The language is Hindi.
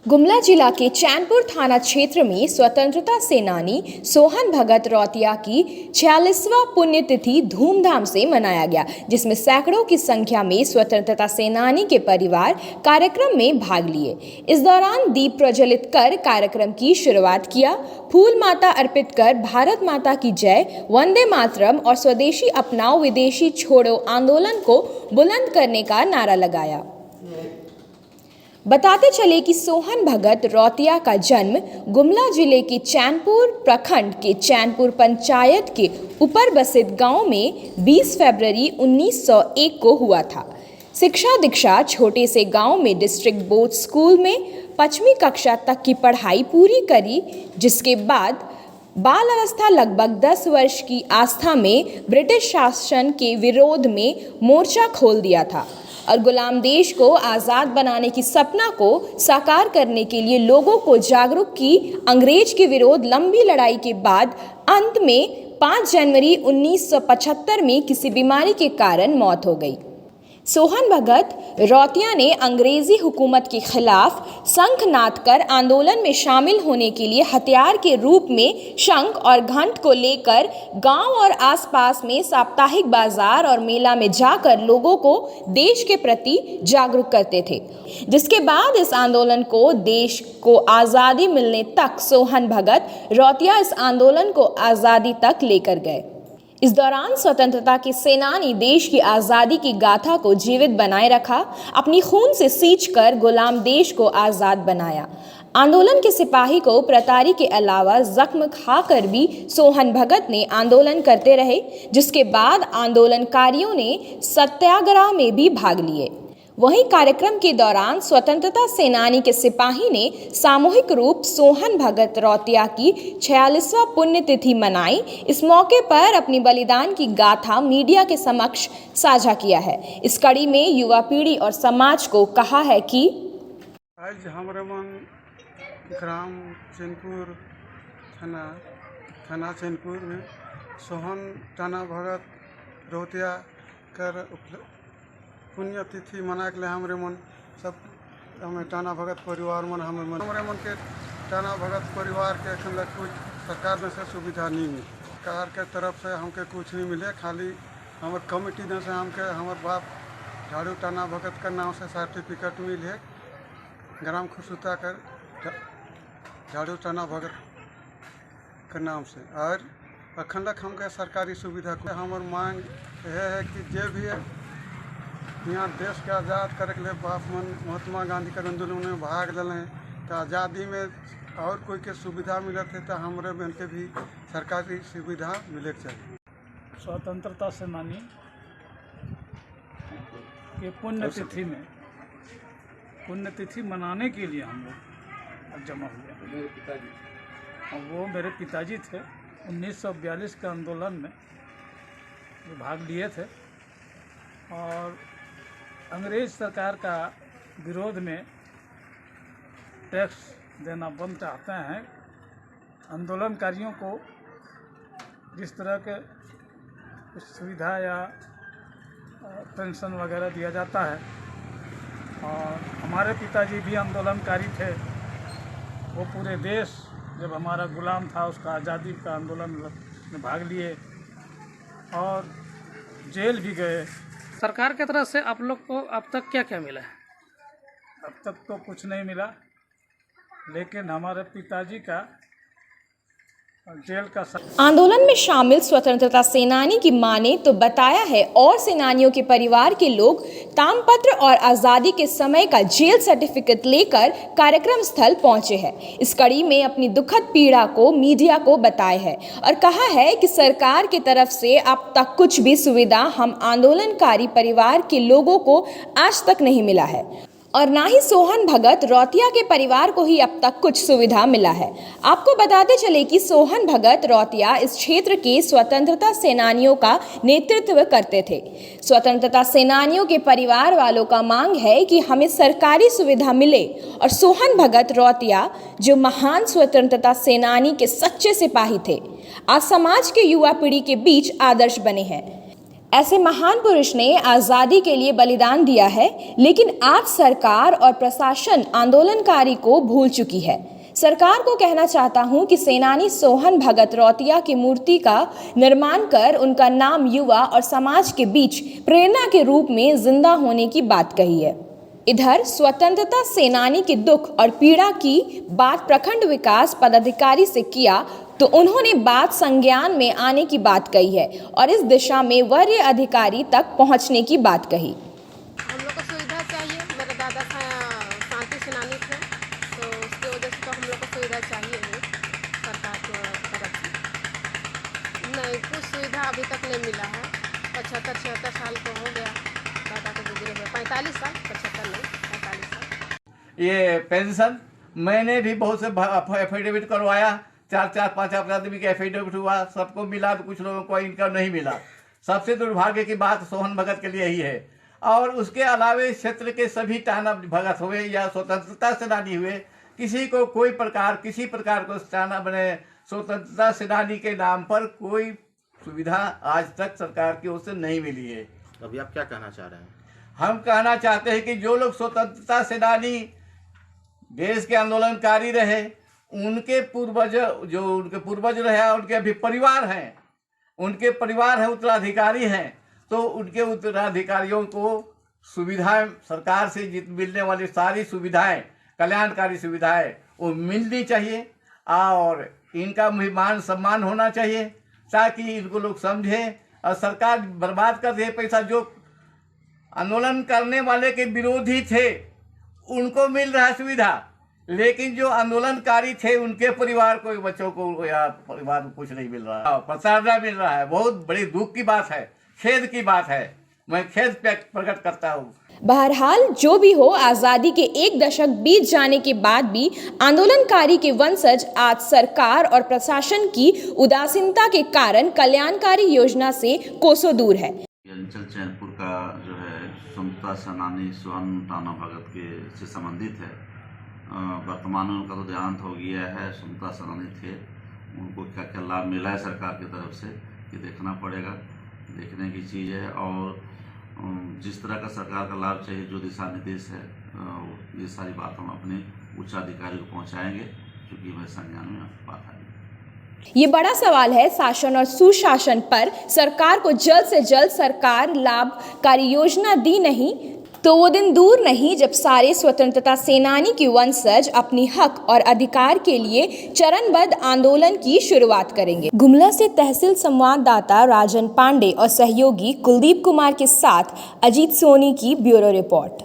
गुमला जिला के चैनपुर थाना क्षेत्र में स्वतंत्रता सेनानी सोहन भगत रौतिया की 46वां पुण्यतिथि धूमधाम से मनाया गया, जिसमें सैकड़ों की संख्या में स्वतंत्रता सेनानी के परिवार कार्यक्रम में भाग लिए। इस दौरान दीप प्रज्वलित कर कार्यक्रम की शुरुआत किया। फूल माता अर्पित कर भारत माता की जय, वंदे मातरम और स्वदेशी अपनाओ विदेशी छोड़ो आंदोलन को बुलंद करने का नारा लगाया। बताते चले कि सोहन भगत रौतिया का जन्म गुमला जिले के चैनपुर प्रखंड के चैनपुर पंचायत के ऊपर बसित गांव में 20 फरवरी 1901 को हुआ था। शिक्षा दीक्षा छोटे से गांव में डिस्ट्रिक्ट बोर्ड स्कूल में 5वीं कक्षा तक की पढ़ाई पूरी करी, जिसके बाद बाल अवस्था लगभग 10 वर्ष की आस्था में ब्रिटिश शासन के विरोध में मोर्चा खोल दिया था और गुलाम देश को आज़ाद बनाने की सपना को साकार करने के लिए लोगों को जागरूक की। अंग्रेज के विरोध लंबी लड़ाई के बाद अंत में 5 जनवरी 1975 में किसी बीमारी के कारण मौत हो गई। सोहन भगत रौतिया ने अंग्रेजी हुकूमत के खिलाफ शंखनाद कर आंदोलन में शामिल होने के लिए हथियार के रूप में शंख और घंट को लेकर गांव और आसपास में साप्ताहिक बाजार और मेला में जाकर लोगों को देश के प्रति जागरूक करते थे, जिसके बाद इस आंदोलन को देश को आज़ादी मिलने तक सोहन भगत रौतिया इस आंदोलन को आज़ादी तक लेकर गए। इस दौरान स्वतंत्रता के सेनानी देश की आज़ादी की गाथा को जीवित बनाए रखा, अपनी खून से सींच कर गुलाम देश को आज़ाद बनाया। आंदोलन के सिपाही को प्रताड़ी के अलावा जख्म खाकर भी सोहन भगत ने आंदोलन करते रहे, जिसके बाद आंदोलनकारियों ने सत्याग्रह में भी भाग लिए। वहीं कार्यक्रम के दौरान स्वतंत्रता सेनानी के सिपाही ने सामूहिक रूप सोहन भगत रौतिया की 46वां पुण्यतिथि मनाई। इस मौके पर अपनी बलिदान की गाथा मीडिया के समक्ष साझा किया है। इस कड़ी में युवा पीढ़ी और समाज को कहा है कि आज हमारे मन ग्राम चैनपुर थाना चैनपुर में सोहन टाना भगत रौतिया कर पुण्यतिथि मना के लिए हमारे मन सब हमें टाना भगत परिवार मन हमारे मन के टाना भगत परिवार के कुछ सरकार में से सुविधा नहीं मिली। सरकार के तरफ से हमके कुछ नहीं मिले, खाली हमारे कमेटी में से हमके हमारे बाप झाड़ू टाना भगत का नाम से सर्टिफिकेट मिले, ग्राम खुशुता कर झाड़ू टाना भगत के नाम से। और अखंडक हमके सरकारी सुविधा को हमार मांग यह है कि जे भी यहाँ देश के आज़ाद करे के लिए बाप मन महात्मा गांधी के आंदोलन में भाग ले तो आज़ादी में और कोई के सुविधा मिलत है तो हमारे बहन के भी सरकारी सुविधा मिले के चाहिए। स्वतंत्रता सेनानी के पुण्यतिथि मनाने के लिए हम लोग जमा हुए। और वो मेरे पिताजी थे, 1942 के आंदोलन में भाग लिए थे और अंग्रेज सरकार का विरोध में टैक्स देना बंद चाहते हैं। आंदोलनकारियों को जिस तरह के सुविधा या पेंशन वगैरह दिया जाता है, और हमारे पिताजी भी आंदोलनकारी थे। वो पूरे देश जब हमारा गुलाम था उसका आज़ादी का आंदोलन में भाग लिए और जेल भी गए। सरकार की तरफ से आप लोग को अब तक क्या क्या मिला है? अब तक तो कुछ नहीं मिला, लेकिन हमारे पिताजी का जेल का आंदोलन में शामिल स्वतंत्रता सेनानी की मां ने तो बताया है और सेनानियों के परिवार के लोग तामपत्र और आज़ादी के समय का जेल सर्टिफिकेट लेकर कार्यक्रम स्थल पहुंचे हैं। इस कड़ी में अपनी दुखद पीड़ा को मीडिया को बताए है और कहा है कि सरकार की तरफ से अब तक कुछ भी सुविधा हम आंदोलनकारी परिवार के लोगों को आज तक नहीं मिला है और ना ही सोहन भगत रौतिया के परिवार को ही अब तक कुछ सुविधा मिला है। आपको बताते चले कि सोहन भगत रौतिया इस क्षेत्र के स्वतंत्रता सेनानियों का नेतृत्व करते थे। स्वतंत्रता सेनानियों के परिवार वालों का मांग है कि हमें सरकारी सुविधा मिले और सोहन भगत रौतिया जो महान स्वतंत्रता सेनानी के सच्चे सिपाही थे, आज समाज के युवा पीढ़ी के बीच आदर्श बने हैं। ऐसे महान पुरुष ने आज़ादी के लिए बलिदान दिया है, लेकिन आज सरकार और प्रशासन आंदोलनकारी को भूल चुकी है। सरकार को कहना चाहता हूं कि सेनानी सोहन भगत रौतिया की मूर्ति का निर्माण कर उनका नाम युवा और समाज के बीच प्रेरणा के रूप में जिंदा होने की बात कही है। इधर स्वतंत्रता सेनानी के दुख और पीड़ा की बात प्रखंड विकास पदाधिकारी से किया तो उन्होंने बात संज्ञान में आने की बात कही है और इस दिशा में वरीय अधिकारी तक पहुंचने की बात कही। हम लोग को सुविधा चाहिए। मेरे दादा शांति सेनानी थे, तो उसकी वजह से तो हम लोग को सुविधा चाहिए ही सरकार की तरफ से। नहीं, कुछ सुविधा अभी तक नहीं मिला है। 75-76 साल तो हो गया दादा को गुजरे हुए। 45 साल, 75 नहीं, 45 साल। ये पेंशन मैंने भी बहुत से एफिडेविट करवाया, 4-5 आदमी का एफिडेविट हुआ, सबको मिला तो कुछ लोगों को इनकम नहीं मिला। सबसे दुर्भाग्य की बात सोहन भगत के लिए ही है। और उसके अलावे क्षेत्र के सभी टाना भगत हुए या स्वतंत्रता सेनानी हुए, किसी को कोई प्रकार किसी प्रकार को टाना बने स्वतंत्रता सेनानी के नाम पर कोई सुविधा आज तक सरकार की ओर से नहीं मिली है। अभी आप क्या कहना चाह रहे हैं? हम कहना चाहते हैं कि जो लोग स्वतंत्रता सेनानी देश के आंदोलनकारी रहे, उनके पूर्वज रहे, उनके अभी परिवार हैं, उनके परिवार हैं, उत्तराधिकारी हैं, तो उनके उत्तराधिकारियों को सुविधाएं सरकार से मिलने वाली सारी सुविधाएं, कल्याणकारी सुविधाएं वो मिलनी चाहिए और इनका भी मान सम्मान होना चाहिए ताकि इनको लोग समझें। और सरकार बर्बाद कर दे पैसा। जो आंदोलन करने वाले के विरोधी थे उनको मिल रहा है सुविधा, लेकिन जो आंदोलनकारी थे उनके परिवार को, बच्चों को या परिवार को कुछ नहीं मिल रहा है, प्रताड़ना मिल रहा है। बहुत बड़ी दुख की बात है, खेद की बात है। मैं खेद प्रकट करता हूँ। बहरहाल जो भी हो, आज़ादी के 1 दशक बीत जाने के बाद भी आंदोलनकारी के वंशज आज सरकार और प्रशासन की उदासीनता के कारण कल्याणकारी योजना से कोसों दूर है। अंचल चैनपुर का जो है स्वतंत्रता सेनानी सोहन टाना भगत के से संबंधित है। वर्तमान में उनका तो देहांत हो गया है। स्वतंत्रता सेनानी थे, उनको क्या क्या लाभ मिला है सरकार की तरफ से ये देखना पड़ेगा, देखने की चीज़ है। और जिस तरह का सरकार का लाभ चाहिए, जो दिशा निर्देश है, ये सारी बात हम अपने उच्चाधिकारी को पहुंचाएंगे, क्योंकि वह संज्ञान में बात आई। ये बड़ा सवाल है शासन और सुशासन पर। सरकार को जल्द से जल्द सरकार लाभकारी योजना दी नहीं तो वो दिन दूर नहीं जब सारे स्वतंत्रता सेनानी के वंशज अपनी हक और अधिकार के लिए चरणबद्ध आंदोलन की शुरुआत करेंगे। गुमला से तहसील संवाददाता राजन पांडे और सहयोगी कुलदीप कुमार के साथ अजीत सोनी की ब्यूरो रिपोर्ट।